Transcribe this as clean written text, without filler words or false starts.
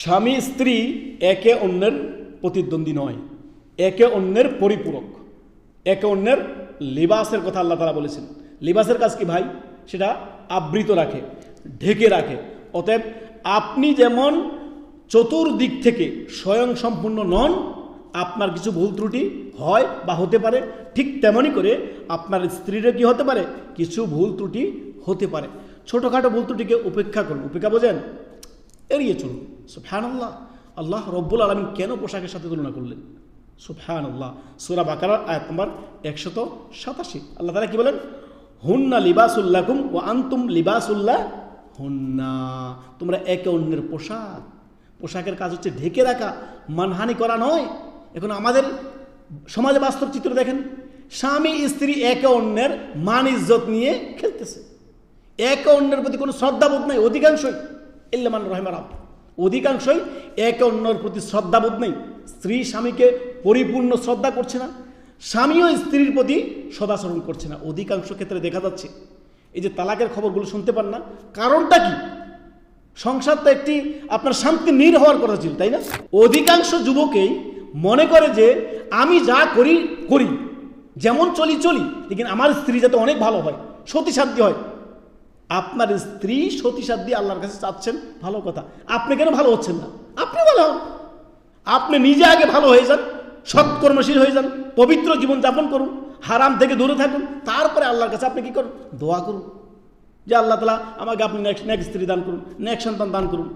স্বামী স্ত্রী একে অন্যের প্রতিদ্বন্দ্বী নয়, একে অন্যের পরিপূরক, একে অন্যের লিবাসের কথা আল্লাহ তাআলা বলেছেন। লিবাসের কাজ কি ভাই? সেটা আবৃত রাখে, ঢেকে রাখে। অতএব আপনি যেমন চতুর্দিক থেকে স্বয়ংসম্পূর্ণ নন, আপনার কিছু ভুল ত্রুটি হয় বা হতে পারে, ঠিক তেমনই করে আপনার স্ত্রীরও কি হতে পারে, কিছু ভুল ত্রুটি হতে পারে। ছোটোখাটো ভুল ত্রুটিকে উপেক্ষা করুন, উপেক্ষা বোঝেন, এড়িয়ে চলুন। সুবহানাল্লাহ, আল্লাহ রব্বুল আলামিন কেন পোশাকের সাথে তুলনা করলেন? সুবহানাল্লাহ, সূরা বাকারার আয়াত নম্বর 187। আল্লাহ তাআলা কি বলেন? হুন্না লিবাসুল লাকুম ওয়া আনতুম লিবাসুল্লাহ হুন্না। তোমরা একে অন্যের পোশাক। পোশাকের কাজ হচ্ছে ঢেকে রাখা, মানহানি করা নয়। এখন আমাদের সমাজে বাস্তব চিত্র দেখেন, স্বামী স্ত্রী একে অন্যের মান ইজ্জত নিয়ে খেলতেছে, একে অন্যের প্রতি কোনো শ্রদ্ধাবোধ নেই। অধিকাংশই ইল্লামান রহিমা রাব, অধিকাংশই একে অন্যের প্রতি শ্রদ্ধাবোধ নেই। স্ত্রী স্বামীকে পরিপূর্ণ শ্রদ্ধা করছে না, স্বামীও স্ত্রীর প্রতি সদাচরণ করছে না। অধিকাংশ ক্ষেত্রে দেখা যাচ্ছে এই যে তালাকের খবরগুলো শুনতে পান না, কারণটা কি? সংসার তো একটি আপনার শান্তি নীড় হওয়ার কথা ছিল, তাই না? অধিকাংশ যুবকেই মনে করে যে আমি যা করি করি, যেমন চলি চলি, লেকিন আমার স্ত্রী যাতে অনেক ভালো হয়, সতীসাধ্যী হয়। আপনার স্ত্রী সতীসাধ্যী আল্লাহর কাছে চাচ্ছেন, ভালো কথা। আপনি কেন ভালো হচ্ছেন না? আপনি ভালো হন, আপনি নিজে আগে ভালো হয়ে যান, সৎকর্মশীল হয়ে যান, পবিত্র জীবন যাপন করুন, হারাম থেকে দূরে থাকুন। তারপরে আল্লাহর কাছে আপনি কি করুন? দোয়া করুন যে আল্লাহ তাআলা আমাকে আপনি নেক্সট স্ত্রী দান করুন, নেক্সট সন্তান দান করুন।